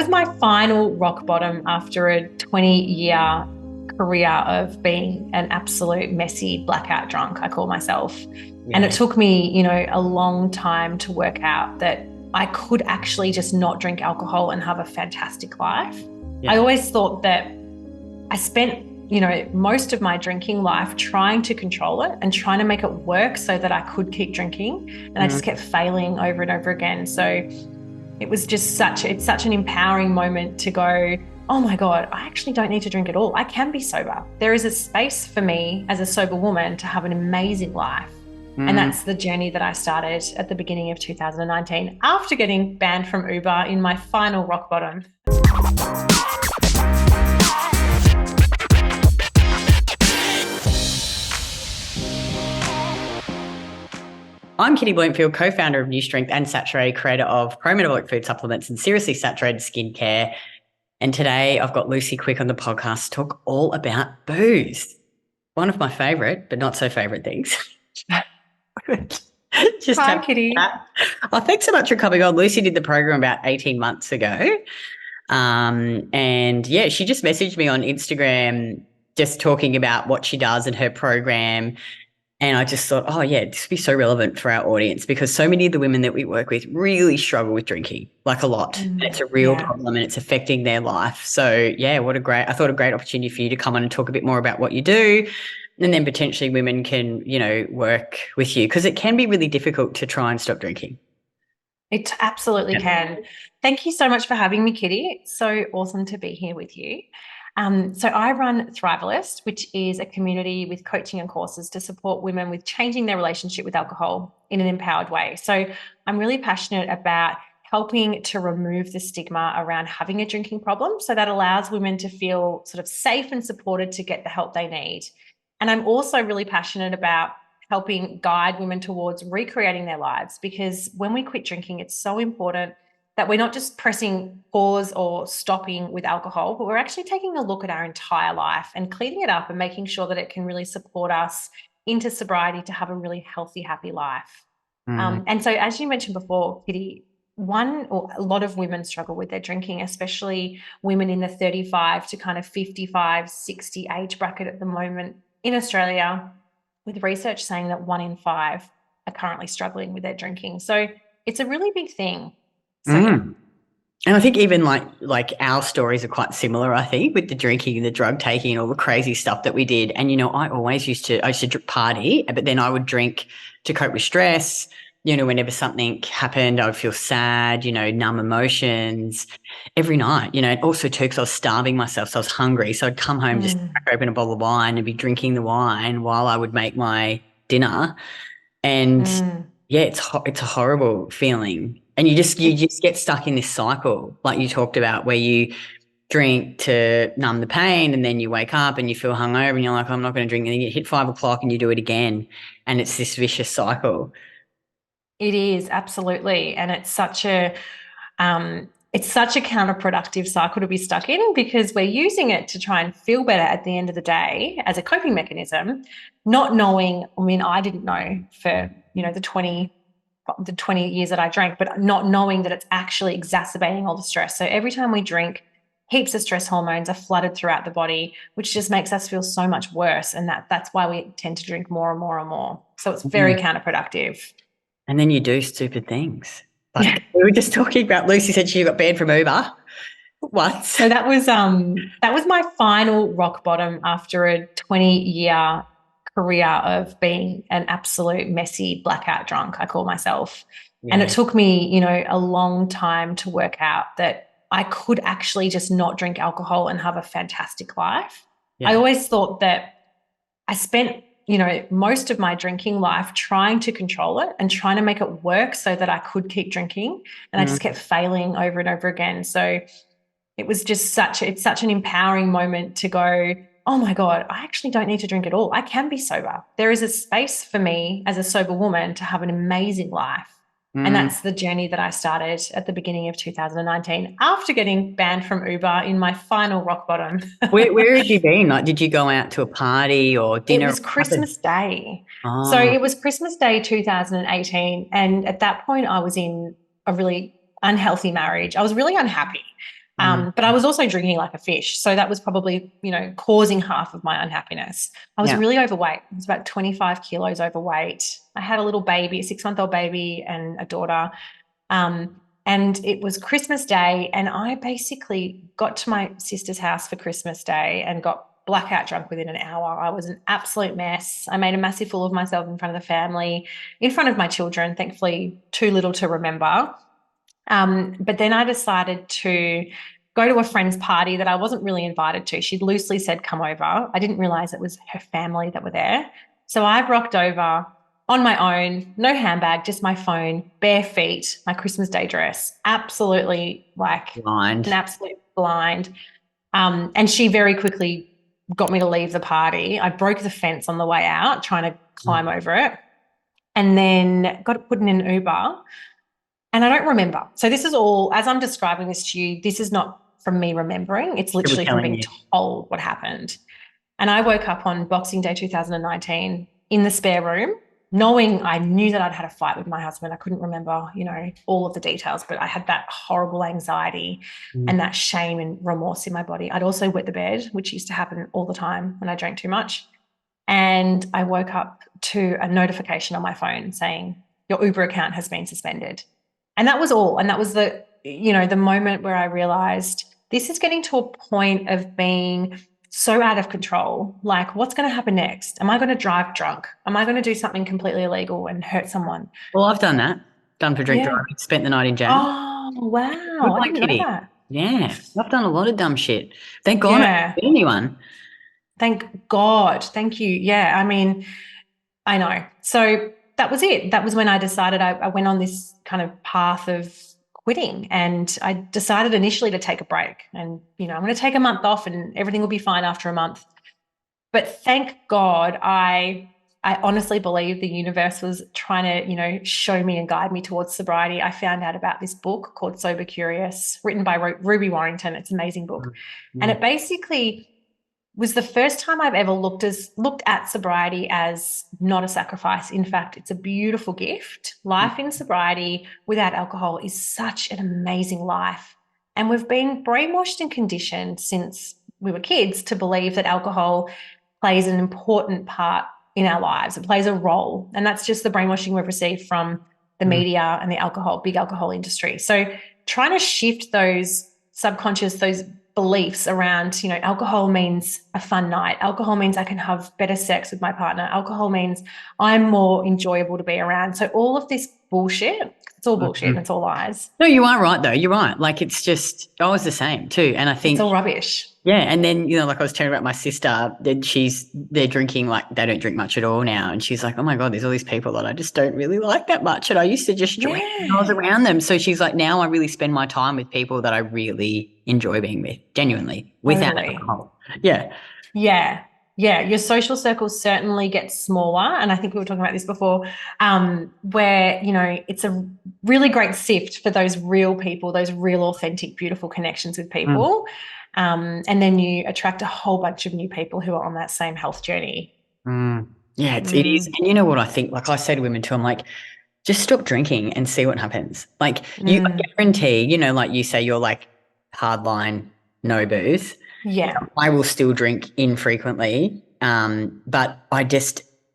was my final rock bottom after a 20-year career of being an absolute messy blackout drunk, I call myself. Yeah. And it took me, a long time to work out that I could actually just not drink alcohol and have a fantastic life. Yeah. I always thought that I spent, most of my drinking life trying to control it and trying to make it work so that I could keep drinking. And I just kept failing over and over again. So it was just it's such an empowering moment to go, oh my God, I actually don't need to drink at all. I can be sober. There is a space for me as a sober woman to have an amazing life. And that's the journey that I started at the beginning of 2019 after getting banned from Uber in my final rock bottom. I'm Kitty Bloomfield, co-founder of New Strength and Saturée, creator of pro-metabolic food supplements and seriously saturated skincare. And today I've got Lucy Quick on the podcast to talk all about booze. One of my favourite, but not so favourite things. Hi, Kitty. Oh, thanks so much for coming on. Lucy did the program about 18 months ago. And yeah, she just messaged me on Instagram just talking about what she does in her program. And I just thought, oh, yeah, this would be so relevant for our audience because so many of the women that we work with really struggle with drinking, like a lot. And it's a real problem and it's affecting their life. So, yeah, I thought a great opportunity for you to come on and talk a bit more about what you do. And then potentially women can, work with you because it can be really difficult to try and stop drinking. It absolutely can. Thank you so much for having me, Kitty. It's so awesome to be here with you. So I run Thrivalist, which is a community with coaching and courses to support women with changing their relationship with alcohol in an empowered way. So I'm really passionate about helping to remove the stigma around having a drinking problem. So that allows women to feel sort of safe and supported to get the help they need. And I'm also really passionate about helping guide women towards recreating their lives, because when we quit drinking, it's so important that we're not just pressing pause or stopping with alcohol, but we're actually taking a look at our entire life and cleaning it up and making sure that it can really support us into sobriety to have a really healthy, happy life. And so as you mentioned before, Kitty, a lot of women struggle with their drinking, especially women in the 35 to kind of 55, 60 age bracket at the moment in Australia, with research saying that 1 in 5 are currently struggling with their drinking. So it's a really big thing. So, And I think even like our stories are quite similar, I think, with the drinking and the drug taking and all the crazy stuff that we did. And, I used to party, but then I would drink to cope with stress. Whenever something happened, I would feel sad, numb emotions every night, and also too, because I was starving myself. So I was hungry. So I'd come home, just crack open a bottle of wine and be drinking the wine while I would make my dinner. And yeah, it's a horrible feeling. And you just get stuck in this cycle, like you talked about, where you drink to numb the pain and then you wake up and you feel hungover and you're like, I'm not going to drink. And then you hit 5 o'clock and you do it again. And it's this vicious cycle. It is, absolutely. And it's such a counterproductive cycle to be stuck in, because we're using it to try and feel better at the end of the day as a coping mechanism, not knowing, I didn't know for, the 20 years that I drank, but not knowing that it's actually exacerbating all the stress. So every time we drink, heaps of stress hormones are flooded throughout the body, which just makes us feel so much worse. And that's why we tend to drink more and more and more. So it's very counterproductive. And then you do stupid things. Like we were just talking about, Lucy said she got banned from Uber. What? So that was my final rock bottom after a 20-year career of being an absolute messy blackout drunk, I call myself. And it took me, a long time to work out that I could actually just not drink alcohol and have a fantastic life. I always thought that I spent most of my drinking life trying to control it and trying to make it work so that I could keep drinking. And I just kept failing over and over again. So it was just such an empowering moment to go, oh my God, I actually don't need to drink at all. I can be sober. There is a space for me as a sober woman to have an amazing life. And that's the journey that I started at the beginning of 2019 after getting banned from Uber in my final rock bottom. Where had you been? Like, did you go out to a party or dinner? It was Christmas Day. Oh. So it was Christmas Day 2018. And at that point, I was in a really unhealthy marriage. I was really unhappy. But I was also drinking like a fish. So that was probably, causing half of my unhappiness. I was really overweight. I was about 25 kilos overweight. I had a little baby, a 6-month-old baby and a daughter. And it was Christmas Day, and I basically got to my sister's house for Christmas Day and got blackout drunk within an hour. I was an absolute mess. I made a massive fool of myself in front of the family, in front of my children, thankfully too little to remember. But then I decided to go to a friend's party that I wasn't really invited to. She'd loosely said, come over. I didn't realize it was her family that were there. So I rocked over on my own, no handbag, just my phone, bare feet, my Christmas Day dress, absolutely Blind. an absolute blind. And she very quickly got me to leave the party. I broke the fence on the way out, trying to climb over it, and then got put in an Uber. And I don't remember. So this is all, as I'm describing this to you, this is not from me remembering. It's literally from being told what happened. And I woke up on Boxing Day 2019 in the spare room, knowing I knew that I'd had a fight with my husband. I couldn't remember, all of the details, but I had that horrible anxiety and that shame and remorse in my body. I'd also wet the bed, which used to happen all the time when I drank too much. And I woke up to a notification on my phone saying, your Uber account has been suspended. And that was all. And that was the moment where I realized this is getting to a point of being so out of control. Like, what's going to happen next? Am I going to drive drunk? Am I going to do something completely illegal and hurt someone? Well, I've done that. Done for drink driving. Spent the night in jail. Oh, wow. I didn't know that. Yeah. I've done a lot of dumb shit. Thank God I haven't been anyone. Thank God. Thank you. Yeah. I mean, I know. So that was it. That was when I decided I went on this kind of path of quitting, and I decided initially to take a break, and, I'm going to take a month off and everything will be fine after a month. But thank God, I honestly believe the universe was trying to, show me and guide me towards sobriety. I found out about this book called Sober Curious, written by Ruby Warrington. It's an amazing book. And it basically was the first time I've ever looked at sobriety as not a sacrifice. In fact, it's a beautiful gift. Life in sobriety without alcohol is such an amazing life. And we've been brainwashed and conditioned since we were kids to believe that alcohol plays an important part in our lives. It plays a role. And that's just the brainwashing we've received from the media and the big alcohol industry. So trying to shift those beliefs around, alcohol means a fun night. Alcohol means I can have better sex with my partner. Alcohol means I'm more enjoyable to be around. So all of this bullshit, it's all bullshit and it's all lies. No, you are right though. You're right. Like, it's just, I was the same too. And I think it's all rubbish. Yeah. And then, like I was telling about my sister, that they're drinking, like they don't drink much at all now. And she's like, oh my God, there's all these people that I just don't really like that much. And I used to just drink when I was around them. So she's like, now I really spend my time with people that I really enjoy being with, genuinely, without alcohol. Yeah. Yeah. Yeah. Your social circle certainly gets smaller. And I think we were talking about this before, where, it's a really great sift for those real people, those real, authentic, beautiful connections with people. And then you attract a whole bunch of new people who are on that same health journey. Yeah, it is. And you know what I think? Like, I say to women too, I'm like, just stop drinking and see what happens. Like, I guarantee, like you say, you're like hardline, no booze. Yeah. I will still drink infrequently. But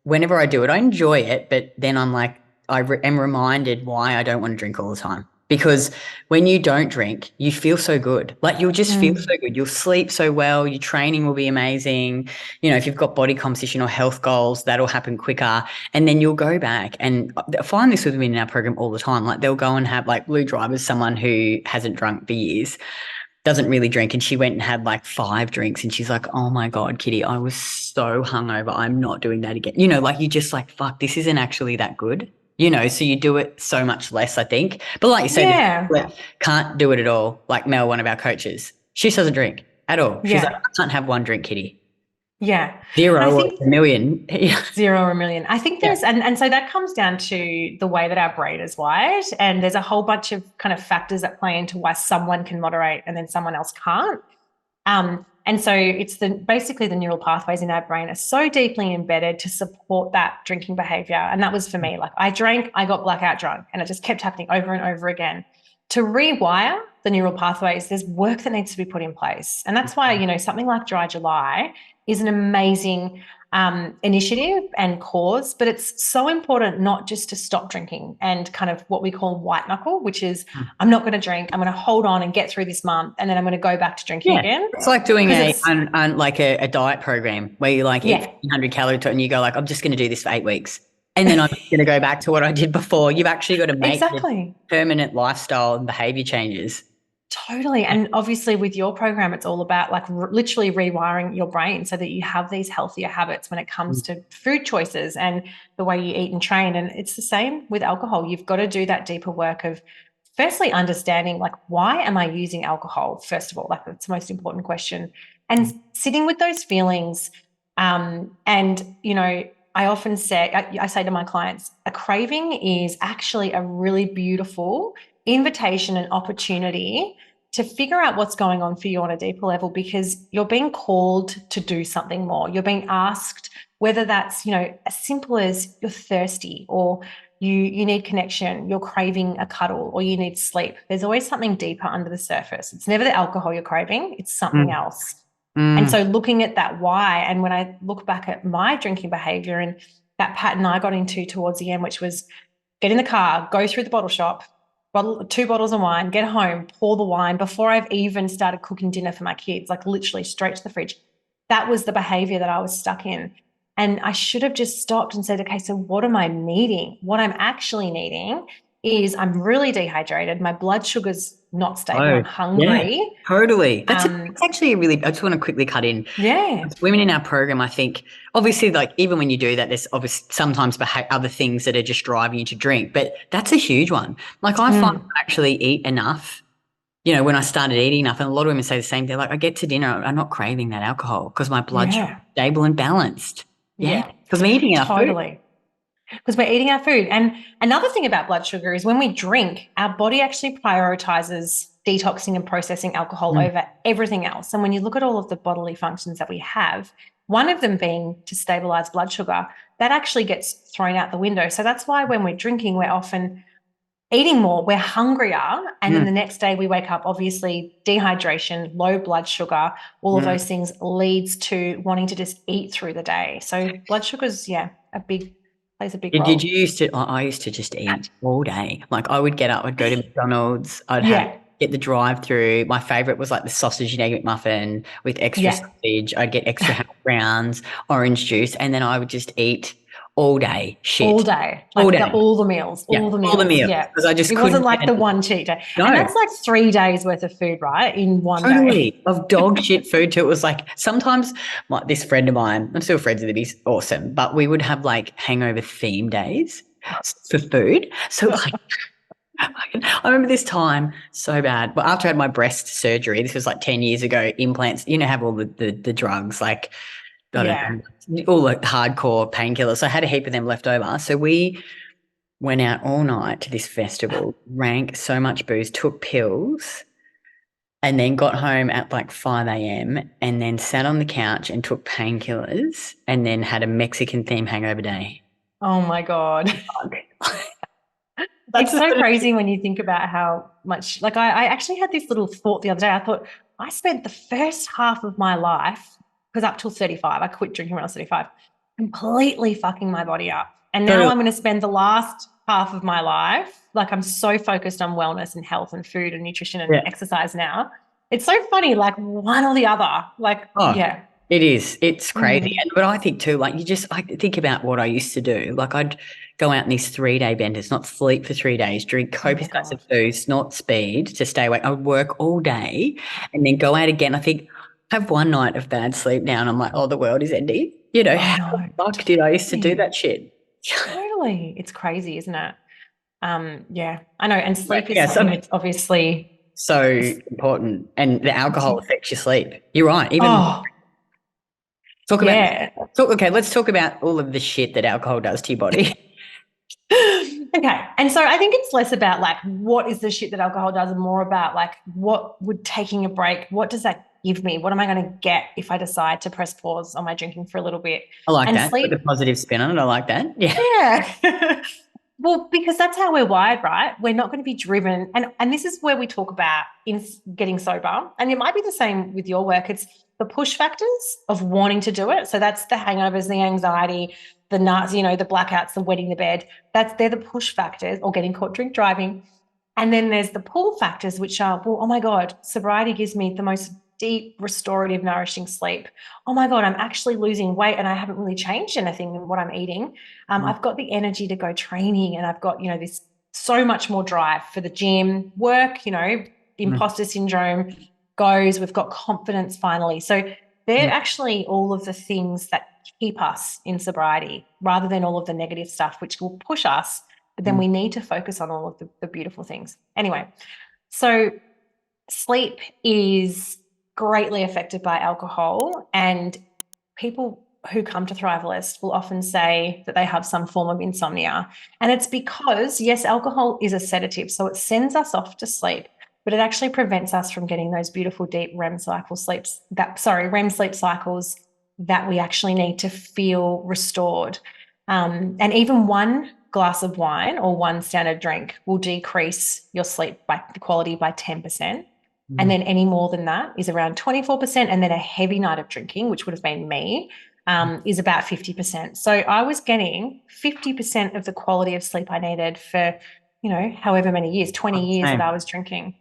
whenever I do it, I enjoy it. But then I'm like, I am reminded why I don't want to drink all the time. Because when you don't drink, you feel so good. Like, you'll just feel so good. You'll sleep so well. Your training will be amazing. If you've got body composition or health goals, that'll happen quicker. And then you'll go back, and I find this with women in our program all the time. Like, they'll go and have, like, Blue Driver's someone who hasn't drunk for years, doesn't really drink, and she went and had like 5 drinks, and she's like, oh my God, Kitty, I was so hungover. I'm not doing that again. Like, you just like, fuck, this isn't actually that good. So you do it so much less, I think. But like you said, can't do it at all. Like Mel, one of our coaches, she doesn't drink at all. She's like, I can't have one drink, Kitty. Yeah. 0 or a million. 0 or a million. I think there's, and so that comes down to the way that our brain is wired. And there's a whole bunch of kind of factors that play into why someone can moderate and then someone else can't. And so it's basically the neural pathways in our brain are so deeply embedded to support that drinking behavior. And that was for me. Like, I drank, I got blackout drunk, and it just kept happening over and over again to rewire the neural pathways, there's work that needs to be put in place. And that's why, you know, something like Dry July is an amazing initiative and cause, but it's so important not just to stop drinking and kind of what we call white knuckle, which is I'm not going to drink, I'm going to hold on and get through this month, and then I'm going to go back to drinking again. It's like doing a diet program where you like eat 100 calories and you go like, I'm just going to do this for 8 weeks. And then I'm going to go back to what I did before. You've actually got to make permanent lifestyle and behavior changes. Totally. And obviously with your program, it's all about like literally rewiring your brain so that you have these healthier habits when it comes to food choices and the way you eat and train. And it's the same with alcohol. You've got to do that deeper work of firstly understanding, like, why am I using alcohol? First of all, like, that's the most important question. And sitting with those feelings. And, you know, I often say, I say to my clients, a craving is actually a really beautiful invitation and opportunity to figure out what's going on for you on a deeper level, because you're being called to do something more. You're being asked, whether that's, you know, as simple as you're thirsty or you need connection, you're craving a cuddle, or you need sleep. There's always something deeper under the surface. It's never the alcohol you're craving, it's something else. And so looking at that why, and when I look back at my drinking behavior and that pattern I got into towards the end, which was get in the car, go through the bottle shop, 2 bottles of wine, get home, pour the wine before I've even started cooking dinner for my kids, like literally straight to the fridge. That was the behavior that I was stuck in. And I should have just stopped and said, okay, so what am I needing? What I'm actually needing is I'm really dehydrated. My blood sugar's not stable. I'm hungry. Yeah, totally. That's actually a really, I just want to quickly cut in. Yeah. Women in our program, I think, obviously, like, even when you do that, there's obviously sometimes other things that are just driving you to drink, but that's a huge one. Like, I find I actually eat enough, you know, when I started eating enough, and a lot of women say the same thing, like, I get to dinner, I'm not craving that alcohol because my blood sugar is stable and balanced. Yeah. Because I'm eating enough food. Because we're eating our food. And another thing about blood sugar is when we drink, our body actually prioritizes detoxing and processing alcohol over everything else. And when you look at all of the bodily functions that we have, one of them being to stabilize blood sugar, that actually gets thrown out the window. So that's why when we're drinking, we're often eating more, we're hungrier, and then the next day we wake up, obviously dehydration, low blood sugar, all of those things leads to wanting to just eat through the day. So blood sugar's, plays a big role. Did you used to, I used to just eat all day. Like, I would get up, I'd go to McDonald's, I'd get the drive-through. My favorite was like the sausage and egg McMuffin with extra sausage. I'd get extra hash browns, orange juice, and then I would just eat all day. All day. Like all day. All the meals. All the meals. Yeah. Because I just it wasn't like the one cheat day. No. And that's like 3 days worth of food, right? In one day. Of dog shit food too. It was like sometimes this friend of mine, I'm still friends with him, he's awesome, but we would have like hangover theme days for food. So like I remember this time so bad. But after I had my breast surgery, this was like 10 years ago, implants, you know, have all the drugs, like I don't know, all the hardcore painkillers. So I had a heap of them left over. So we went out all night to this festival, drank so much booze, took pills, and then got home at like 5 a.m. and then sat on the couch and took painkillers and then had a Mexican theme hangover day. Oh my God. That's so crazy when you think about how much, like I actually had this little thought the other day. I thought I spent the first half of my life, because up till 35, I quit drinking when I was 35, completely fucking my body up. And now I'm going to spend the last half of my life, like I'm so focused on wellness and health and food and nutrition and exercise now. It's so funny, like one or the other, like, It is. It's crazy. But I think too, like I think about what I used to do. Like I'd go out in these 3-day benders, not sleep for 3 days, drink copious amounts of booze, not speed to stay awake. I would work all day and then go out again. I think have one night of bad sleep now and I'm like, oh, the world is ending. You know, how the fuck did I used to do that shit? Totally. It's crazy, isn't it? I know. And sleep is something that's obviously so important. And the alcohol affects your sleep. You're right. Even let's talk about all of the shit that alcohol does to your body. Okay. And so I think it's less about like what is the shit that alcohol does and more about like what would taking a break, what does that give me? What am I going to get if I decide to press pause on my drinking for a little bit? I like that. Sleep, put the positive spin on it. I like that. Yeah. Well, because that's how we're wired, right? We're not going to be driven. And this is where we talk about in getting sober. And it might be the same with your work. It's the push factors of wanting to do it. So that's the hangovers, the anxiety, the nuts, the blackouts, the wetting the bed. They're the push factors, or getting caught drink driving. And then there's the pull factors, which are, well, oh my God, sobriety gives me the most deep, restorative, nourishing sleep. Oh my God, I'm actually losing weight and I haven't really changed anything in what I'm eating. I've got the energy to go training, and I've got, this so much more drive for the gym, work, imposter syndrome goes, we've got confidence finally. So they're actually all of the things that keep us in sobriety, rather than all of the negative stuff, which will push us. But then we need to focus on all of the beautiful things. Anyway, so sleep is greatly affected by alcohol, and people who come to Thrivalist will often say that they have some form of insomnia. And it's because, yes, alcohol is a sedative, so it sends us off to sleep, but it actually prevents us from getting those beautiful deep REM REM sleep cycles that we actually need to feel restored. And even one glass of wine or one standard drink will decrease your sleep quality by 10%. And then any more than that is around 24%. And then a heavy night of drinking, which would have been me, is about 50%. So I was getting 50% of the quality of sleep I needed for, however many years, 20 years that I was drinking.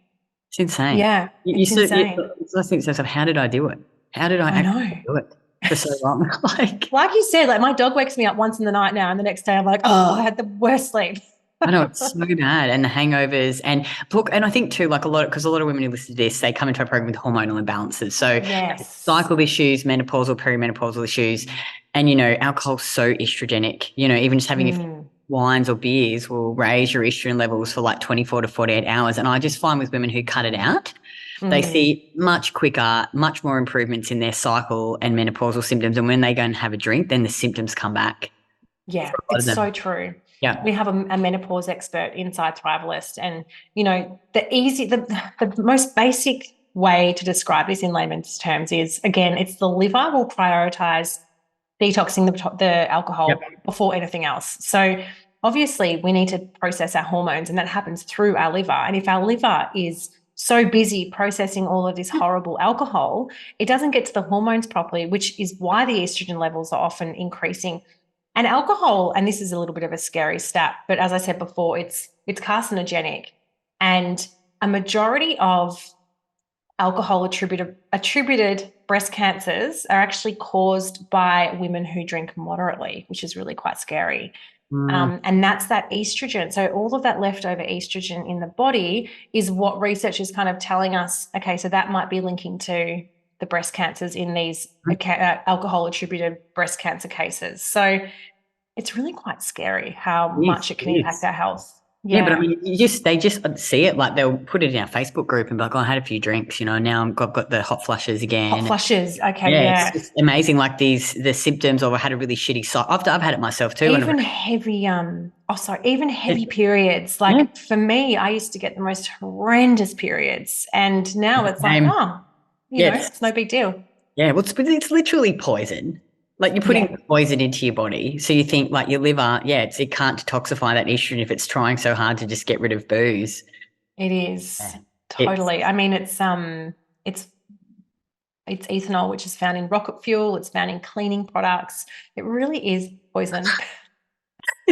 It's insane. Yeah, it's insane. I think to yourself, how did I do it? How did I actually do it for so long? like you said, like my dog wakes me up once in the night now, and the next day I'm like, oh, I had the worst sleep. I know, it's so bad. And the hangovers, and look, and I think too, like because a lot of women who listen to this, they come into our program with hormonal imbalances. So yes, cycle issues, menopausal, perimenopausal issues, and alcohol's so estrogenic. Even just having a few wines or beers will raise your estrogen levels for like 24 to 48 hours. And I just find with women who cut it out, they see much quicker, much more improvements in their cycle and menopausal symptoms. And when they go and have a drink, then the symptoms come back. Yeah, it's so true. Yeah. We have a menopause expert inside Thrivalist, and the most basic way to describe this in layman's terms is, again, it's the liver will prioritize detoxing the alcohol before anything else. So obviously we need to process our hormones, and that happens through our liver. And if our liver is so busy processing all of this horrible alcohol, it doesn't get to the hormones properly, which is why the estrogen levels are often increasing. And alcohol, and this is a little bit of a scary stat, but as I said before, it's carcinogenic. And a majority of alcohol attributed breast cancers are actually caused by women who drink moderately, which is really quite scary. And that's that estrogen. So all of that leftover estrogen in the body is what research is kind of telling us, okay, so that might be linking to the breast cancers in these alcohol-attributed breast cancer cases. So it's really quite scary how much it can impact our health. Yeah, but I mean, they just see it, like they'll put it in our Facebook group and be like, oh, I had a few drinks, now I've got the hot flushes again. Hot flushes, okay, yeah. It's just amazing, like the symptoms of I had a really shitty cycle. I've had it myself too. Even heavy periods. Like for me, I used to get the most horrendous periods, and now it's like, it's no big deal. Yeah, well, it's literally poison. Like you're putting poison into your body. So you think like your liver, it can't detoxify that estrogen if it's trying so hard to just get rid of booze. It is totally. I mean, it's ethanol, which is found in rocket fuel. It's found in cleaning products. It really is poison.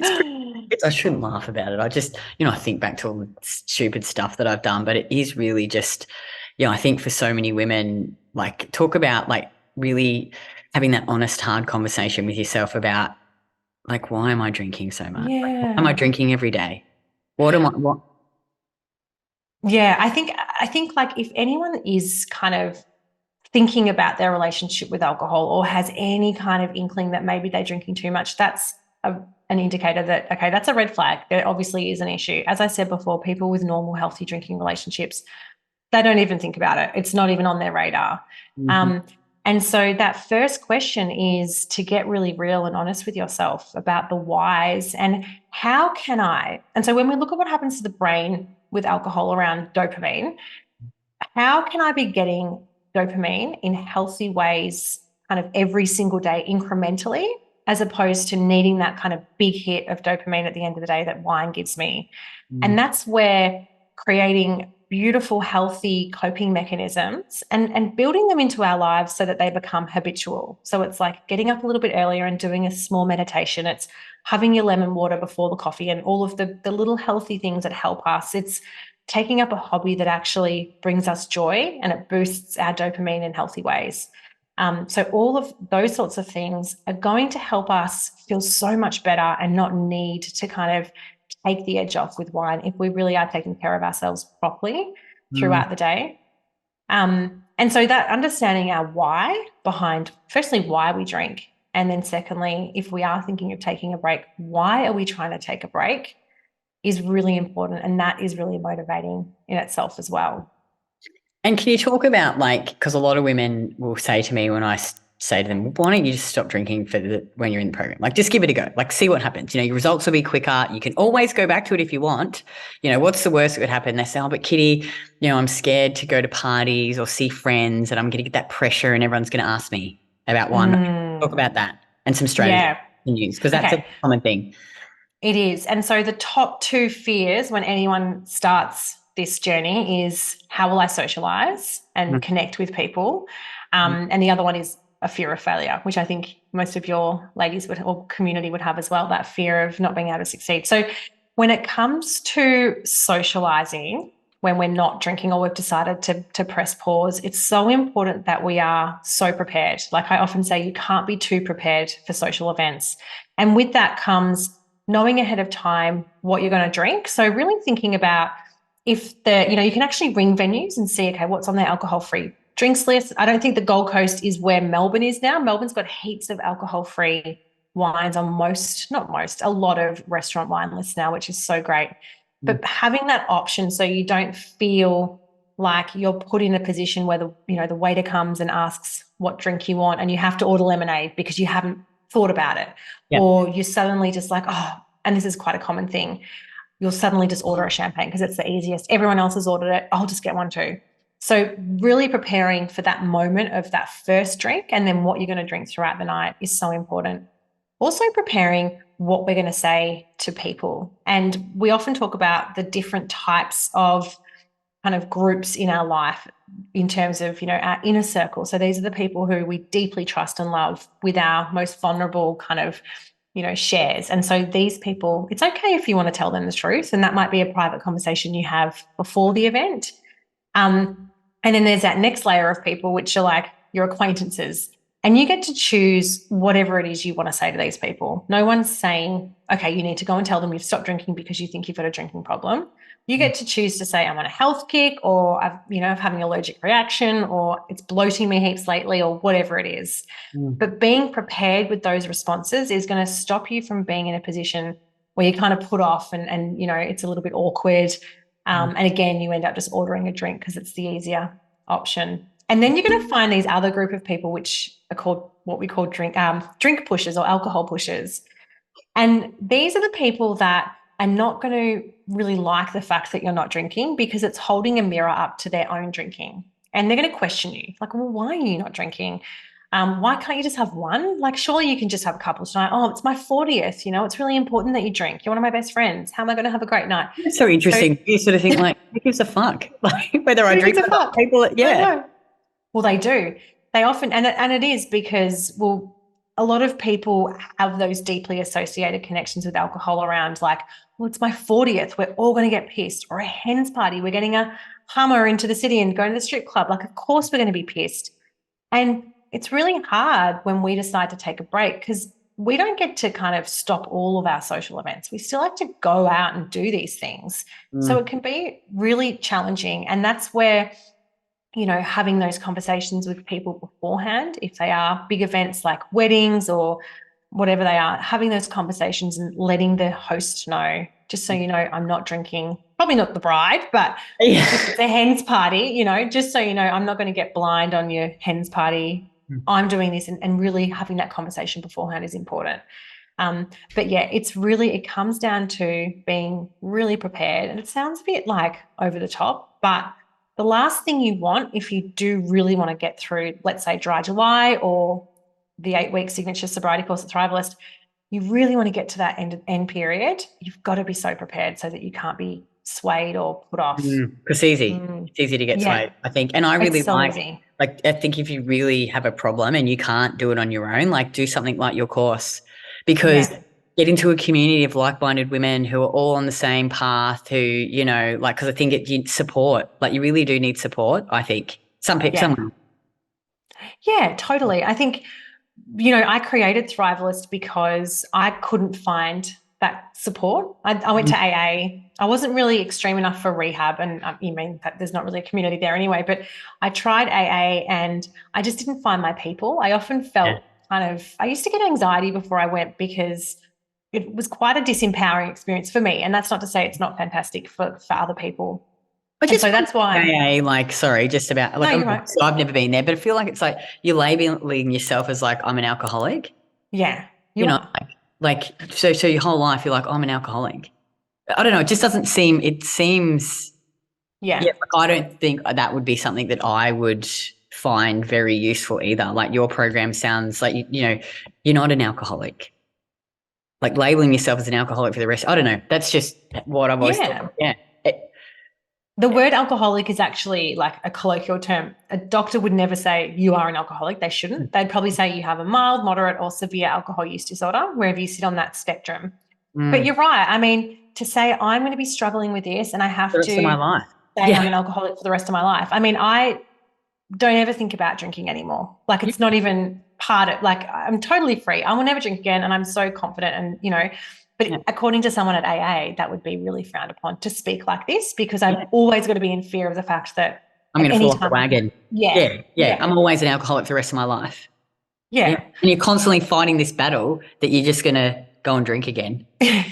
I shouldn't laugh about it. I just, I think back to all the stupid stuff that I've done, but it is really just, I think for so many women, like talk about like really having that honest, hard conversation with yourself about like, why am I drinking so much? Yeah. Like, why am I drinking every day? What? Yeah, I think like if anyone is kind of thinking about their relationship with alcohol or has any kind of inkling that maybe they're drinking too much, that's an indicator that, okay, that's a red flag. There obviously is an issue. As I said before, people with normal, healthy drinking relationships, they don't even think about it. It's not even on their radar. And so that first question is to get really real and honest with yourself about the whys and how can I, and so when we look at what happens to the brain with alcohol around dopamine, how can I be getting dopamine in healthy ways kind of every single day incrementally as opposed to needing that kind of big hit of dopamine at the end of the day that wine gives me. And that's where creating beautiful, healthy coping mechanisms and building them into our lives so that they become habitual. So it's like getting up a little bit earlier and doing a small meditation. It's having your lemon water before the coffee and all of the little healthy things that help us. It's taking up a hobby that actually brings us joy and it boosts our dopamine in healthy ways. So all of those sorts of things are going to help us feel so much better and not need to kind of take the edge off with wine if we really are taking care of ourselves properly throughout the day. And so that understanding our why behind, firstly, why we drink. And then secondly, if we are thinking of taking a break, why are we trying to take a break is really important. And that is really motivating in itself as well. And can you talk about, like, because a lot of women will say to me when I say to them, well, why don't you just stop drinking when you're in the program? Like, just give it a go. Like, see what happens. You know, your results will be quicker. You can always go back to it if you want. You know, what's the worst that could happen? They say, oh, but Kitty, you know, I'm scared to go to parties or see friends and I'm going to get that pressure and everyone's going to ask me about wine. Talk about that and some strategies you can use, because that's a common thing. It is. And so the top two fears when anyone starts this journey is, how will I socialize and connect with people? And the other one is a fear of failure, which I think most of your ladies would, or community would have as well, that fear of not being able to succeed. So when it comes to socializing, when we're not drinking or we've decided to press pause, it's so important that we are so prepared. Like I often say, you can't be too prepared for social events. And with that comes knowing ahead of time what you're going to drink. So really thinking about if you can actually ring venues and see, okay, what's on their alcohol-free drinks list. I don't think the Gold Coast is where Melbourne is now. Melbourne's got heaps of alcohol-free wines on a lot of restaurant wine lists now, which is so great. But having that option so you don't feel like you're put in a position where the waiter comes and asks what drink you want and you have to order lemonade because you haven't thought about it. Yep. Or you're suddenly just like, oh, and this is quite a common thing, you'll suddenly just order a champagne because it's the easiest. Everyone else has ordered it. I'll just get one too. So really preparing for that moment of that first drink and then what you're going to drink throughout the night is so important. Also preparing what we're going to say to people. And we often talk about the different types of kind of groups in our life in terms of, our inner circle. So these are the people who we deeply trust and love with our most vulnerable kind of, shares. And so these people, it's okay if you want to tell them the truth, and that might be a private conversation you have before the event. And then there's that next layer of people, which are like your acquaintances. And you get to choose whatever it is you want to say to these people. No one's saying, okay, you need to go and tell them you've stopped drinking because you think you've got a drinking problem. You get to choose to say, I'm on a health kick, or I'm having an allergic reaction, or it's bloating me heaps lately, or whatever it is. But being prepared with those responses is going to stop you from being in a position where you kind of put off and it's a little bit awkward. And again, you end up just ordering a drink because it's the easier option. And then you're going to find these other group of people, which are called what we call drink pushers or alcohol pushers. And these are the people that are not going to really like the fact that you're not drinking because it's holding a mirror up to their own drinking. And they're going to question you, like, well, why are you not drinking? Why can't you just have one? Like, surely you can just have a couple tonight. Oh, it's my 40th. It's really important that you drink. You're one of my best friends. How am I going to have a great night? It's so interesting. So, you sort of think, like, who gives a fuck? Like, whether I drink or not. People, yeah. Well, they do. They often, and it is because, well, a lot of people have those deeply associated connections with alcohol around, like, well, it's my 40th. We're all going to get pissed. Or a hen's party. We're getting a Hummer into the city and going to the strip club. Like, of course we're going to be pissed. And it's really hard when we decide to take a break because we don't get to kind of stop all of our social events. We still have to go out and do these things. So it can be really challenging. And that's where, having those conversations with people beforehand, if they are big events like weddings or whatever they are, having those conversations and letting the host know, just so I'm not drinking, probably not the bride, but if it's a hen's party, just so I'm not going to get blind on your hen's party. I'm doing this, and really having that conversation beforehand is important. But yeah, it comes down to being really prepared. And it sounds a bit like over the top, but the last thing you want if you do really want to get through, let's say, dry July or the 8-week signature sobriety course at Thrivalist, you really want to get to that end period. You've got to be so prepared so that you can't be swayed or put off. Because it's easy. It's easy to get swayed, I think. And I really it's so easy. Like, I think if you really have a problem and you can't do it on your own, like do something like your course, because get into a community of like-minded women who are all on the same path, who, you know, like, because I think you support, like you really do need support, I think. Some people. Yeah, totally. I think, you know, I created Thrivalist because I couldn't find that support. I went to AA. I wasn't really extreme enough for rehab, and you mean that there's not really a community there anyway, but I tried AA and I just didn't find my people. I often felt I used to get anxiety before I went because it was quite a disempowering experience for me. And that's not to say it's not fantastic for other people. So that's why. AA, like, sorry, just about, like, no, so I've never been there, but I feel like it's like you're labeling yourself as like, I'm an alcoholic. Yeah. You know, like, so your whole life you're like, oh, I'm an alcoholic. I don't know. It just doesn't seem, it seems, like, I don't think that would be something that I would find very useful either. Like, your program sounds like, you know, you're not an alcoholic. Like, labeling yourself as an alcoholic for the rest, I don't know. That's just what I've always thought. Yeah. The word alcoholic is actually like a colloquial term. A doctor would never say you are an alcoholic. They shouldn't. They'd probably say you have a mild, moderate, or severe alcohol use disorder, wherever you sit on that spectrum. But you're right. I mean, to say I'm going to be struggling with this and I have to say I'm an alcoholic for the rest of my life. I mean, I don't ever think about drinking anymore. Like, it's not even part of, like, I'm totally free. I will never drink again. And I'm so confident and, you know, but according to someone at AA, that would be really frowned upon to speak like this, because I've always got to be in fear of the fact that I'm going to fall off the wagon. Yeah. I'm always an alcoholic for the rest of my life. Yeah. And you're constantly fighting this battle that you're just going to go and drink again. I'm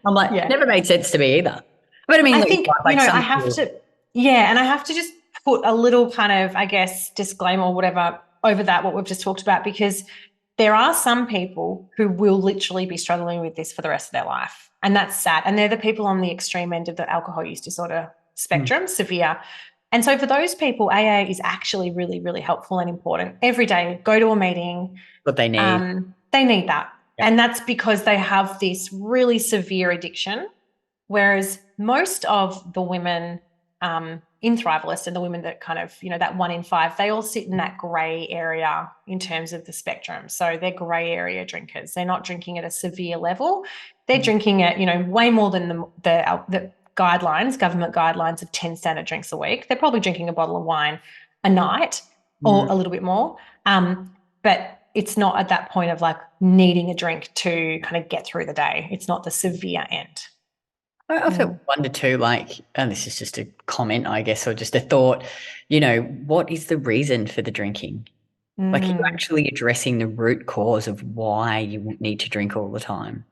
like, never made sense to me either. But I mean, I think, like, you know, I have to, and I have to just put a little kind of, I guess, disclaimer or whatever over that, what we've just talked about, because there are some people who will literally be struggling with this for the rest of their life. And that's sad. And they're the people on the extreme end of the alcohol use disorder spectrum, severe. And so for those people, AA is actually really, really helpful and important. Every day, go to a meeting. What they need. They need that. And that's because they have this really severe addiction, whereas most of the women in Thrivalist and the women that kind of, you know, that 1 in 5, they all sit in that grey area in terms of the spectrum. So they're grey area drinkers. They're not drinking at a severe level. They're drinking at, you know, way more than the guidelines, government guidelines of 10 standard drinks a week. They're probably drinking a bottle of wine a night or a little bit more. But it's not at that point of like needing a drink to kind of get through the day. It's not the severe end. I often wonder too, like, and this is just a comment, I guess, or just a thought, you know, what is the reason for the drinking? Like, are you actually addressing the root cause of why you need to drink all the time?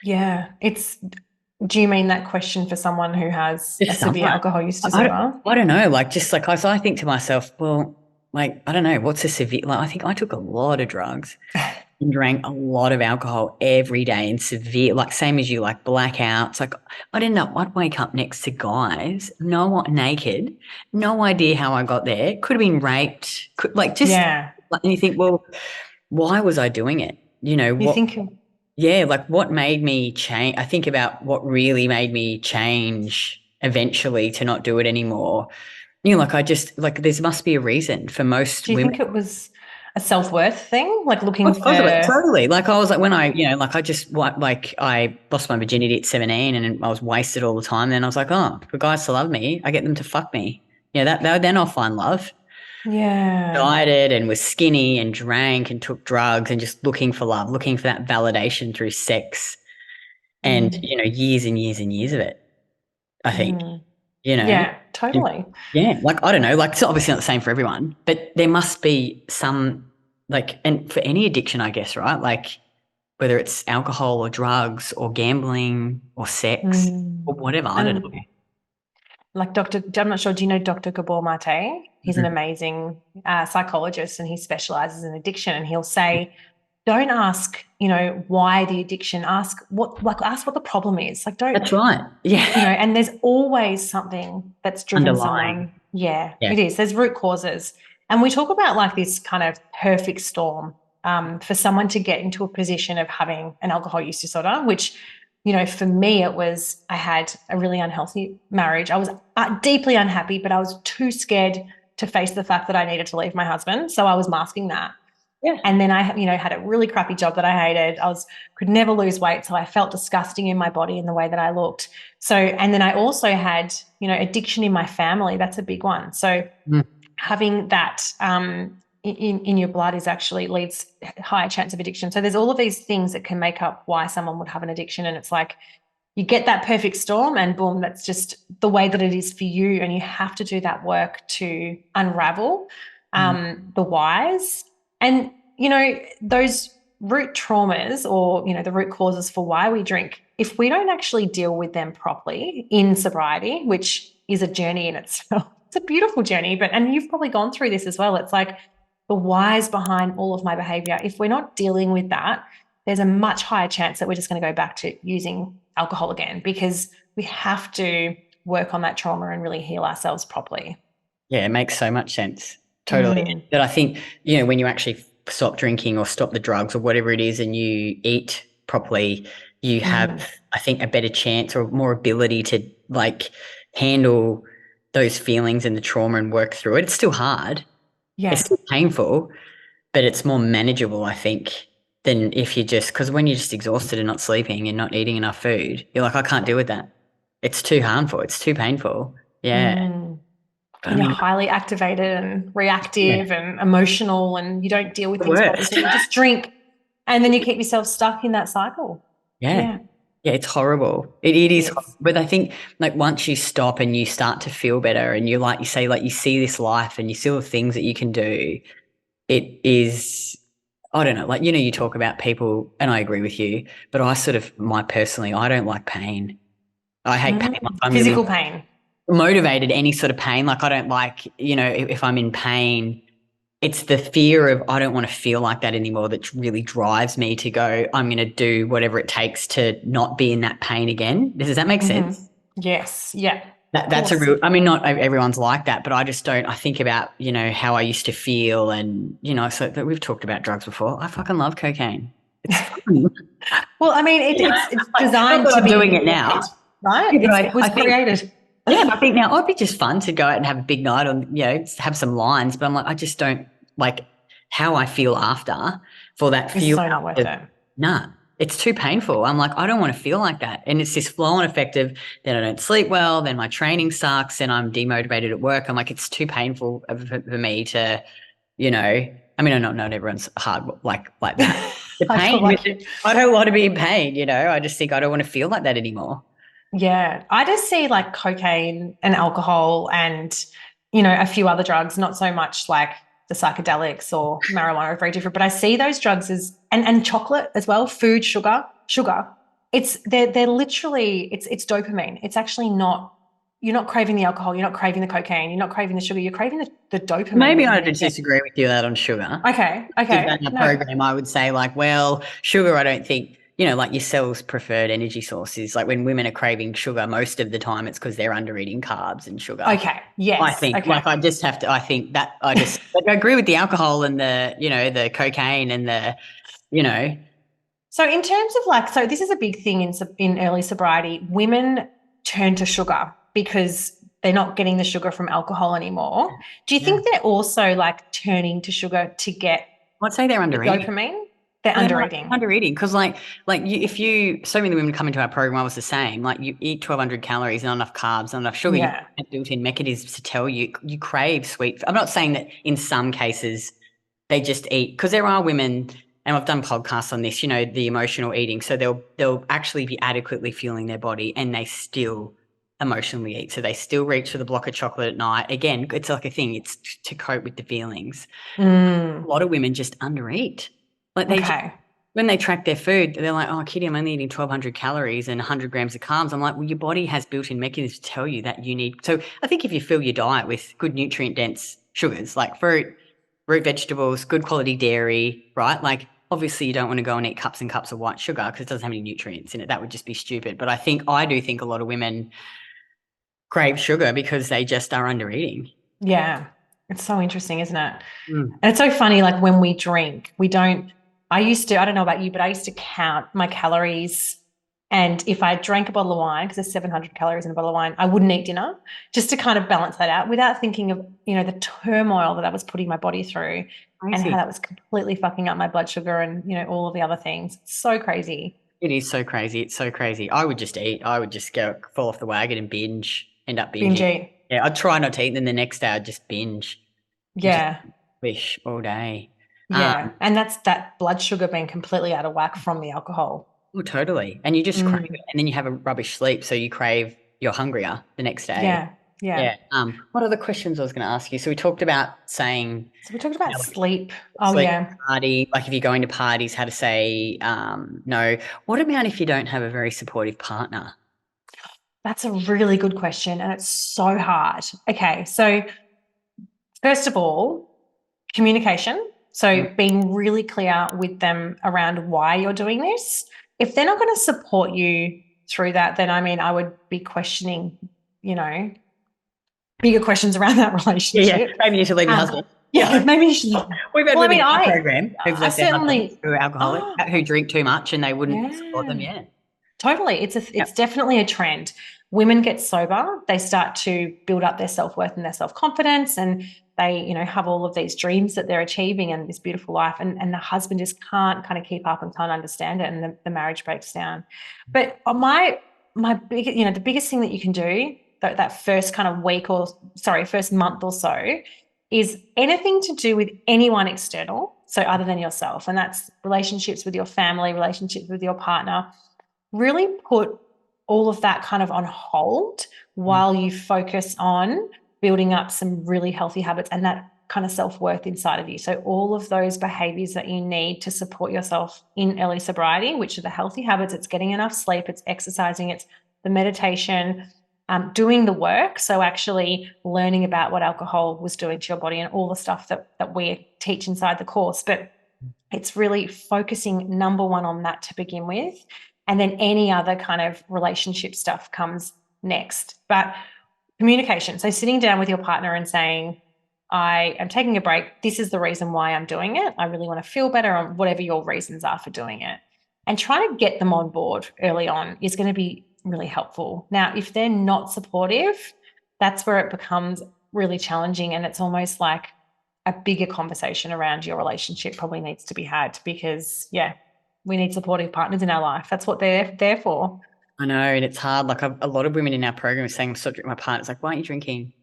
Yeah. Do you mean that question for someone who has a severe alcohol use disorder? I don't know. Like, just like, I think to myself, well, like, I don't know, what's a severe, like, I think I took a lot of drugs and drank a lot of alcohol every day, and severe, like, same as you, like blackouts. Like, I'd wake up next to guys, naked, no idea how I got there, could have been raped, like, and you think, well, why was I doing it? You know, what made me change? I think about what really made me change eventually to not do it anymore. You know, like, I just, like, there must be a reason for most women. Do you think it was a self-worth thing, like looking for... Totally. Like, I was like, when I, you know, like, I lost my virginity at 17 and I was wasted all the time. Then I was like, oh, for guys to love me, I get them to fuck me. Yeah, then I'll find love. Yeah. Dieted and was skinny and drank and took drugs and just looking for love, looking for that validation through sex, and, you know, years and years and years of it, I think. You know? Yeah, totally. Yeah, like, I don't know, like, it's obviously not the same for everyone, but there must be some, like, and for any addiction, I guess, right? Like, whether it's alcohol or drugs or gambling or sex or whatever, I don't know. Like I'm not sure, do you know Dr. Gabor Mate? He's an amazing psychologist, and he specializes in addiction, and he'll say, don't ask, you know, why the addiction, ask what the problem is. Like, don't. That's right. Yeah. You know, and there's always something that's driven someone. Yeah, it is. There's root causes. And we talk about like this kind of perfect storm for someone to get into a position of having an alcohol use disorder, which, you know, for me, it was, I had a really unhealthy marriage. I was deeply unhappy, but I was too scared to face the fact that I needed to leave my husband. So I was masking that. Yeah. And then I, you know, had a really crappy job that I hated. Could never lose weight. So I felt disgusting in my body in the way that I looked. So, and then I also had, you know, addiction in my family. That's a big one. So having that in your blood is actually leads higher chance of addiction. So there's all of these things that can make up why someone would have an addiction. And it's like, you get that perfect storm and boom, that's just the way that it is for you. And you have to do that work to unravel the whys. And, you know, those root traumas or, you know, the root causes for why we drink, if we don't actually deal with them properly in sobriety, which is a journey in itself, it's a beautiful journey, but, and you've probably gone through this as well. It's like the whys behind all of my behavior. If we're not dealing with that, there's a much higher chance that we're just going to go back to using alcohol again, because we have to work on that trauma and really heal ourselves properly. Yeah, it makes so much sense. Totally. But I think, you know, when you actually stop drinking or stop the drugs or whatever it is and you eat properly, you have, I think, a better chance or more ability to like handle those feelings and the trauma and work through it. It's still hard. Yeah. It's still painful, but it's more manageable, I think, than if you just, because when you're just exhausted and not sleeping and not eating enough food, you're like, I can't deal with that. It's too harmful. It's too painful. Yeah. And you're highly activated and reactive and emotional, and you don't deal with things properly. So you just drink and then you keep yourself stuck in that cycle. Yeah, it's horrible. It is. Horrible. But I think like once you stop and you start to feel better and you like you say, like you see this life and you see the things that you can do, it is, I don't know, like, you know, you talk about people and I agree with you, but I sort of, I don't like pain. I hate pain. Like I'm physical really pain. Motivated, any sort of pain. Like I don't like, you know, if I'm in pain, it's the fear of I don't want to feel like that anymore that really drives me to go, I'm going to do whatever it takes to not be in that pain again. Does that make sense? Yes. Yeah. That's a real, I mean, not everyone's like that, but I just don't, I think about, you know, how I used to feel and, you know, so that we've talked about drugs before. I fucking love cocaine. It's fun. Well, I mean, it's designed to be be doing it now. Right? Yeah, it was created. Yeah, I think now it'd be just fun to go out and have a big night on, you know, have some lines. But I'm like, I just don't like how I feel after for that feel. It's so not worth it. Nah, it's too painful. I'm like, I don't want to feel like that. And it's this flow-on effect of then I don't sleep well, then my training sucks and I'm demotivated at work. I'm like, it's too painful for me to, you know, I mean, not everyone's hard like that. The pain, I don't want to be in pain, you know. I just think I don't want to feel like that anymore. Yeah, I just see like cocaine and alcohol and, you know, a few other drugs, not so much like the psychedelics or marijuana are very different, but I see those drugs as, and chocolate as well, food, sugar. They're literally, it's dopamine. It's actually not, you're not craving the alcohol, you're not craving the cocaine, you're not craving the sugar, you're craving the dopamine. Maybe I disagree with you that on sugar. Okay. In a program, I would say like, well, sugar, I don't think, you know, like your cell's preferred energy sources. Like when women are craving sugar, most of the time it's because they're under eating carbs and sugar. Okay. Yes. I think like I just have to, I think that I just like, I agree with the alcohol and the, you know, the cocaine and the, you know. So in terms of like, so this is a big thing in early sobriety, women turn to sugar because they're not getting the sugar from alcohol anymore. Do you think they're also like turning to sugar to get I'd say they're under eating. Dopamine? They're under eating. Under eating because like so many women come into our program, I was the same. Like you eat 1,200 calories, not enough carbs, not enough sugar. You have built-in mechanisms to tell you crave sweet. I'm not saying that in some cases they just eat, because there are women, and I've done podcasts on this, you know, the emotional eating. So they'll actually be adequately fueling their body and they still emotionally eat. So they still reach for the block of chocolate at night. Again, it's like a thing. It's to cope with the feelings. A lot of women just undereat. Like when they track their food, they're like, oh, Kitty, I'm only eating 1,200 calories and 100 grams of carbs. I'm like, well, your body has built-in mechanisms to tell you that you need. So I think if you fill your diet with good nutrient-dense sugars like fruit, root vegetables, good quality dairy, right? Like obviously you don't want to go and eat cups and cups of white sugar because it doesn't have any nutrients in it. That would just be stupid. But I do think a lot of women crave sugar because they just are under eating. Yeah. It's so interesting, isn't it? Mm. And it's so funny, like when we drink, we don't, I don't know about you, but I used to count my calories. And if I drank a bottle of wine, because there's 700 calories in a bottle of wine, I wouldn't eat dinner just to kind of balance that out without thinking of, the turmoil that I was putting my body through and how Crazy. that was completely fucking up my blood sugar and, all of the other things. It's so crazy. It is so crazy. It's so crazy. I would just eat. I would just go fall off the wagon and binge, end up Binge binging. eat. Yeah, I'd try not to eat, and then the next day I'd just binge and just Yeah. wish all day. Yeah. And that's that blood sugar being completely out of whack from the alcohol. Oh, totally. And you just crave it, and then you have a rubbish sleep, so you crave, you're hungrier the next day. Yeah. Yeah. Yeah. What other questions I was going to ask you? So we talked about saying, So we talked about like, sleep. Oh, sleep, yeah. party, like if you're going to parties, how to say no. What about if you don't have a very supportive partner? That's a really good question, and it's so hard. Okay, so first of all, communication. So being really clear with them around why you're doing this. If they're not going to support you through that, then I would be questioning, bigger questions around that relationship. Maybe you should leave your husband. Yeah, maybe you should. We've had women in our program who've I left their husbands certainly, who are alcoholic, who drink too much, and they wouldn't support them. yeah. Yeah. Totally. It's definitely a trend. Women get sober, they start to build up their self-worth and their self-confidence, and they, have all of these dreams that they're achieving and this beautiful life. And the husband just can't kind of keep up and can't understand it, and the marriage breaks down. But my big, the biggest thing that you can do that first kind of first month or so is anything to do with anyone external. So other than yourself, and that's relationships with your family, relationships with your partner. Really put all of that kind of on hold while you focus on building up some really healthy habits and that kind of self-worth inside of you. So all of those behaviors that you need to support yourself in early sobriety, which are the healthy habits, it's getting enough sleep, it's exercising, it's the meditation, doing the work. So actually learning about what alcohol was doing to your body and all the stuff that we teach inside the course. But it's really focusing number one on that to begin with. And then any other kind of relationship stuff comes next. But communication. So sitting down with your partner and saying, I am taking a break. This is the reason why I'm doing it. I really want to feel better on whatever your reasons are for doing it. And trying to get them on board early on is going to be really helpful. Now, if they're not supportive, that's where it becomes really challenging. And it's almost like a bigger conversation around your relationship probably needs to be had because, we need supportive partners in our life. That's what they're there for. I know, and it's hard. Like a lot of women in our program are saying, I'm so drinking. My partner's like, why aren't you drinking?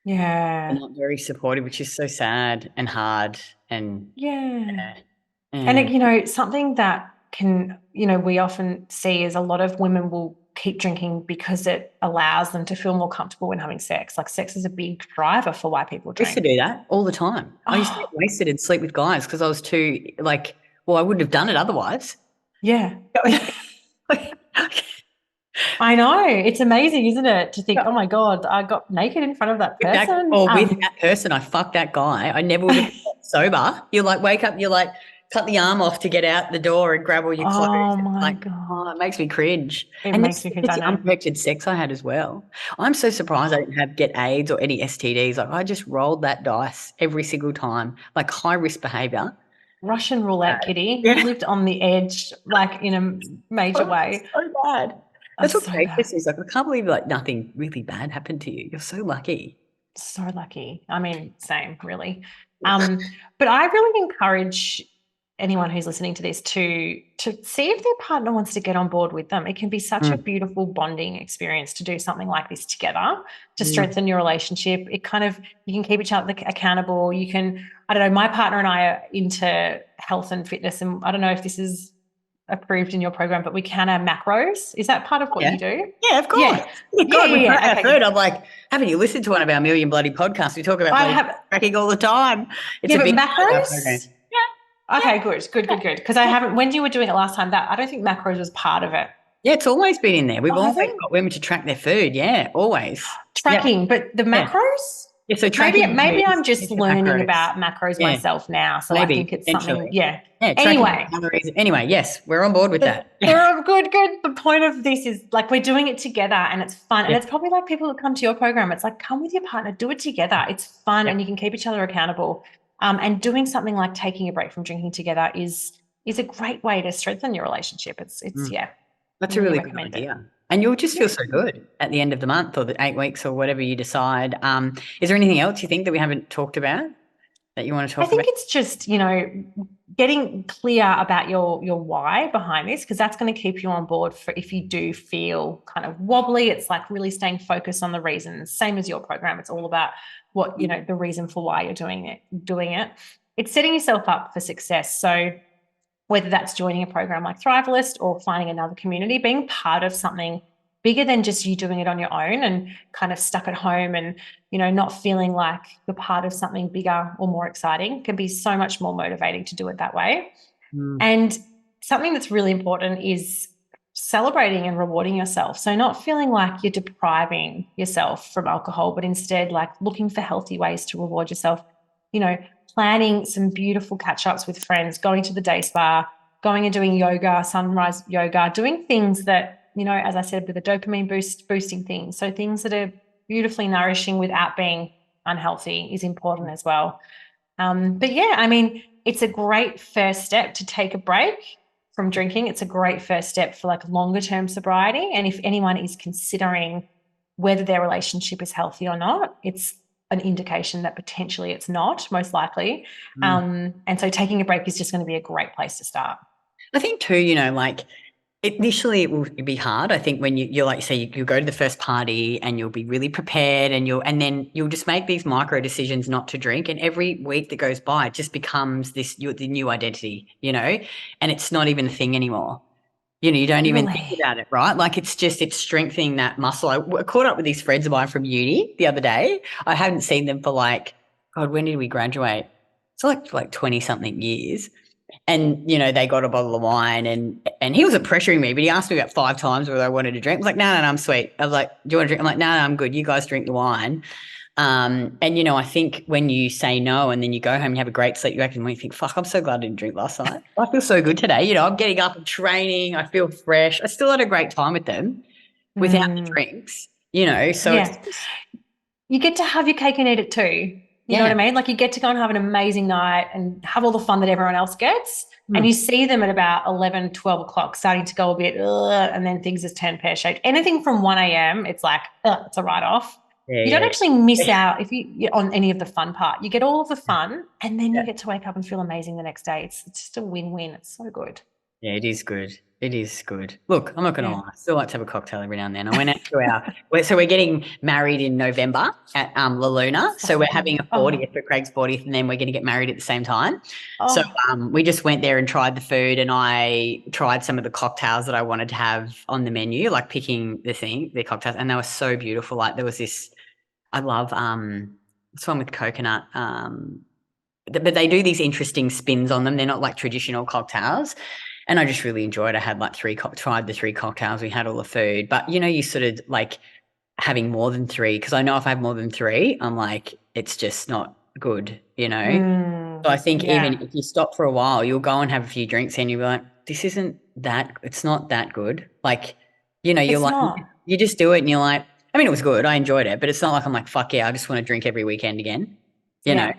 Yeah. They're not very supportive, which is so sad and hard. And And, something that can, we often see is a lot of women will keep drinking because it allows them to feel more comfortable when having sex. Like sex is a big driver for why people drink. I used to do that all the time. I used to get wasted and sleep with guys because I was too I wouldn't have done it otherwise. Yeah. I know. It's amazing, isn't it? To think, oh my God, I got naked in front of that person. With that person, I fucked that guy. I never would have been sober. You wake up, you cut the arm off to get out the door and grab all your clothes. Oh my God. Oh, it makes me cringe. It makes me cringe. It's the unprotected sex I had as well. I'm so surprised I didn't get AIDS or any STDs. Like I just rolled that dice every single time, like high risk behavior. Russian roulette, Kitty. You lived on the edge, like in a major way. So bad. That's what greatness is. Like, I can't believe nothing really bad happened to you. You're so lucky. So lucky. I mean, same, really. But I really encourage anyone who's listening to this to see if their partner wants to get on board with them. It can be such a beautiful bonding experience to do something like this together to strengthen your relationship. It kind of, you can keep each other accountable. You can, I don't know, my partner and I are into health and fitness, and I don't know if this is approved in your program, but we can have macros. Is that part of what you do? Yeah, of course. Yeah. I've heard. I'm like, haven't you listened to one of our million bloody podcasts? We talk about tracking all the time. It's a big macros. Okay, good. Because I haven't, when you were doing it last time, I don't think macros was part of it. Yeah, it's always been in there. We've always got women to track their food. Yeah, always. Tracking, but the macros? Yeah, so Maybe tracking I'm calories, just learning macros. about macros Yeah, myself now. So I think maybe it's something, potentially. yeah. Yeah, tracking Anyway, calories. Anyway, yes, we're on board with that. they're good, good. The point of this is like we're doing it together and it's fun. And Yeah, it's probably like people that come to your program. It's like come with your partner, do it together. It's fun yeah. and you can keep each other accountable. And doing something like taking a break from drinking together is a great way to strengthen your relationship. It's yeah, That's a really really good recommend it. idea. And you'll just feel so good at the end of the month or the 8 weeks or whatever you decide. Is there anything else you think that we haven't talked about that you want to I talk think about? it's just, getting clear about your why behind this, because that's going to keep you on board for if you do feel kind of wobbly. It's like really staying focused on the reasons. Same as your program. It's all about what, the reason for why you're doing it. It's setting yourself up for success. So whether that's joining a program like Thrivalist or finding another community, being part of something bigger than just you doing it on your own and kind of stuck at home and, not feeling like you're part of something bigger or more exciting can be so much more motivating to do it that way. And something that's really important is celebrating and rewarding yourself. So not feeling like you're depriving yourself from alcohol, but instead like looking for healthy ways to reward yourself, planning some beautiful catch-ups with friends, going to the day spa, going and doing yoga, sunrise yoga, doing things that, as I said, with the dopamine boosting things. So things that are beautifully nourishing without being unhealthy is important as well. But yeah, I mean, it's a great first step to take a break from drinking. It's a great first step for like longer term sobriety. And if anyone is considering whether their relationship is healthy or not, it's an indication that potentially it's not, most likely. And so taking a break is just going to be a great place to start. I think too, like initially it will be hard. I think when you're like, say, you go to the first party and you'll be really prepared and then you'll just make these micro decisions not to drink. And every week that goes by, it just becomes the new identity, and it's not even a thing anymore. You don't even think Really? about it, right? Like it's strengthening that muscle. I caught up with these friends of mine from uni the other day. I hadn't seen them for like, God, when did we graduate? It's like 20 something years. And, they got a bottle of wine and he wasn't pressuring me, but he asked me about 5 times whether I wanted to drink. I was like, no, I'm sweet. I was like, do you want to drink? I'm like, no, I'm good. You guys drink the wine. And, I think when you say no and then you go home and you have a great sleep, you actually think, fuck, I'm so glad I didn't drink last night. I feel so good today. I'm getting up and training. I feel fresh. I still had a great time with them without the drinks, so Yeah. it's just, You get to have your cake and eat it too. You know what I mean? Like you get to go and have an amazing night and have all the fun that everyone else gets. And you see them at about 11, 12 o'clock starting to go a bit, and then things just turn pear-shaped. Anything from 1 a.m., it's like, it's a write-off. You don't actually miss out if you on any of the fun part. You get all of the fun and then you get to wake up and feel amazing the next day. It's just a win-win. It's so good. Yeah, it is good. It is good. Look, I'm not going to lie. I still like to have a cocktail every now and then. I went out to we're getting married in November at La Luna. So we're having a 40th for Craig's 40th, and then we're going to get married at the same time. So we just went there and tried the food, and I tried some of the cocktails that I wanted to have on the menu, like picking the cocktails, and they were so beautiful. Like there was this, I love this one with coconut. But they do these interesting spins on them. They're not like traditional cocktails. And I just really enjoyed it. I had like tried the 3 cocktails. We had all the food. But, you sort of like having more than 3, because I know if I have more than 3, I'm like, it's just not good, So I think even if you stop for a while, you'll go and have a few drinks and you'll be like, it's not that good. Like, you're It's like, not. you just do it and you're like, I mean, it was good. I enjoyed it, but it's not like I'm like, fuck yeah, I just want to drink every weekend again, you know?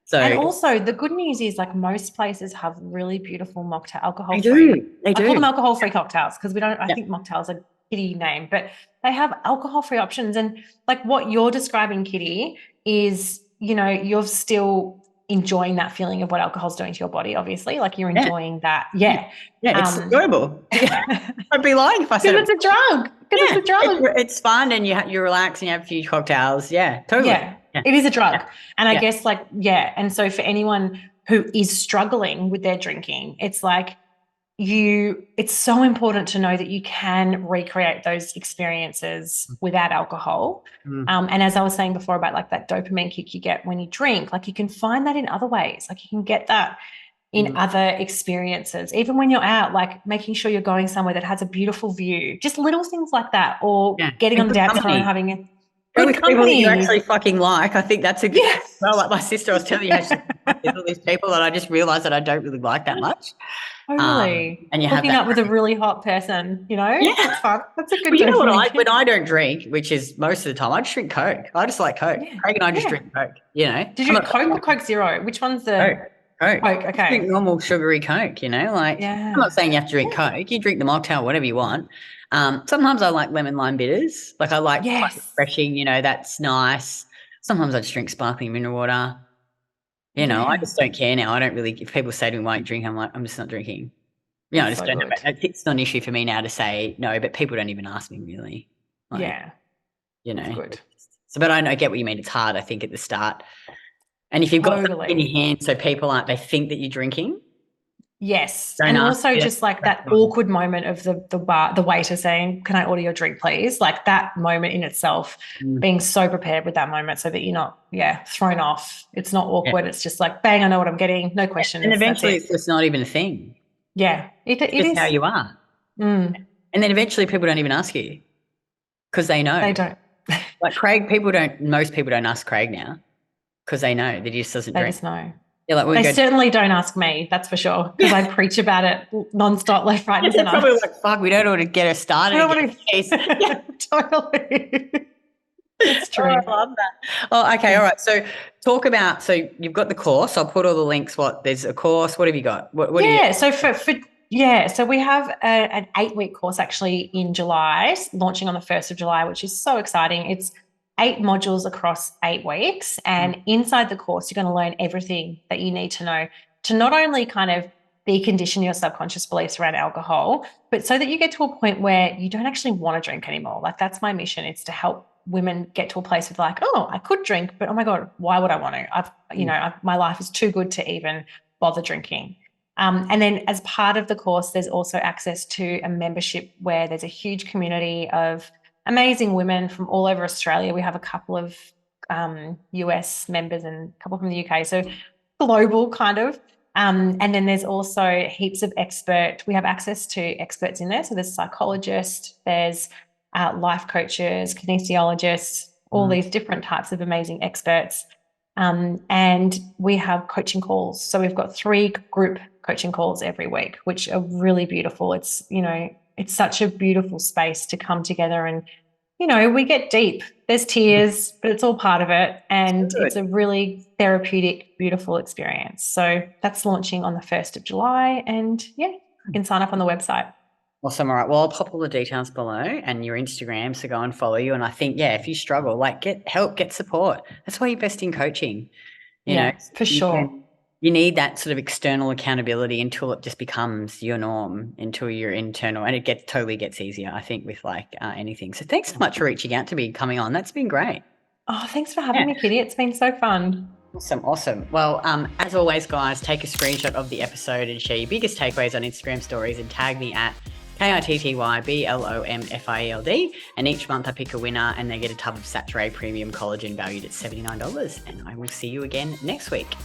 So and also the good news is like most places have really beautiful mocktail alcohol they free. do. They I call them do. alcohol-free cocktails because I think mocktails are a kitty name, but they have alcohol-free options. And like what you're describing, Kitty, is, you're still enjoying that feeling of what alcohol's doing to your body, obviously. Like you're enjoying that. Yeah. Yeah, it's enjoyable. I'd be lying if I said Because it's a drug. Because it's a drug. It's fun and you relax and you have a few cocktails. Yeah, totally. Yeah, it is a drug. Yeah. And I guess and so for anyone who is struggling with their drinking, it's like it's so important to know that you can recreate those experiences without alcohol. And as I was saying before about like that dopamine kick you get when you drink, like you can find that in other ways. Like you can get that in other experiences, even when you're out, like making sure you're going somewhere that has a beautiful view, just little things like that, or getting on the dance floor and having Go Good with people that you company. actually fucking like. I think that's a good. Yeah. Well, like my sister, I was telling you how she's with all these people that I just realised that I don't really like that much. Totally. And you have Hooking that. up with a really hot person, Yeah. that's fun. That's a good Well, you know what dopamine when kick. I don't drink, which is most of the time, I just drink Coke. I just like Coke. Yeah. Craig and I just Yeah. drink Coke, you know. Did I'm you not Coke or Coke Zero? Which one's Coke. the Coke. Coke? Just drink Okay. normal sugary Coke, you know, like I'm not Yeah. saying you have to drink Coke. You drink the mocktail, whatever you want. Sometimes I like lemon lime bitters. Like I like quite Yes. refreshing, you know, that's nice. Sometimes I just drink sparkling mineral water. You know, I Yeah. just don't care now. I don't really, if people say to me, why don't you drink? I'm like, I'm just not drinking. You know, I That's just so don't good. have it. It's not an issue for me now to say no, but people don't even ask me really. Like, Yeah. you That's know. good. So, but I get what you mean. It's hard, I think, at the start. And if you've got something in Totally. your hand, so people they think that you're drinking, Yes. don't And ask. also Yeah. just like that awkward moment of the waiter saying, "Can I order your drink, please?" Like that moment in itself, being so prepared with that moment so that you're not, thrown off. It's not awkward. Yeah. It's just like, bang, I know what I'm getting. No questions. And That's eventually it. it's just not even a thing. Yeah. It It's just how is. you are. Mm, And then eventually people don't even ask you because they know. they don't. Like most people don't ask Craig now because they know that he just doesn't They drink. just know. You're like, They certainly don't ask me, that's for sure, because I preach about it nonstop, left, right, and they're center. probably like, fuck, we don't want to get her started again. Yeah, totally. It's Oh, true. I love that. Oh, okay. All right. So so you've got the course. I'll put all the links. There's a course. What have you got? What do you? Yeah, so so we have an 8-week course actually in July, launching on the 1st of July, which is so exciting. It's 8 modules across 8 weeks. And inside the course, you're going to learn everything that you need to know to not only kind of decondition your subconscious beliefs around alcohol, but so that you get to a point where you don't actually want to drink anymore. Like that's my mission. It's to help women get to a place of like, oh, I could drink, but oh my God, why would I want to? My life is too good to even bother drinking. And then as part of the course, there's also access to a membership where there's a huge community of amazing women from all over Australia. We have a couple of US members and a couple from the UK. So global kind of. And then there's also heaps of we have access to experts in there. So there's psychologists, there's life coaches, kinesiologists, all these different types of amazing experts. And we have coaching calls. So we've got 3 group coaching calls every week, which are really beautiful. It's, it's such a beautiful space to come together and, we get deep. There's tears, but it's all part of it. And it's a really therapeutic, beautiful experience. So that's launching on the 1st of July. And you can sign up on the website. Awesome. All right. Well, I'll pop all the details below and your Instagram. So go and follow you. And I think, if you struggle, get help, get support. That's why you're best in coaching. You know, for sure. You need that sort of external accountability until it just becomes your norm, until you're internal, and it totally gets easier, I think, with anything. So thanks so much for reaching out to me, coming on. That's been great. Oh, thanks for having me, Kitty. It's been so fun. Awesome. Well, as always, guys, take a screenshot of the episode and share your biggest takeaways on Instagram stories and tag me at KITTYBLOMFIELD. And each month I pick a winner and they get a tub of Saturée Premium Collagen valued at $79. And I will see you again next week.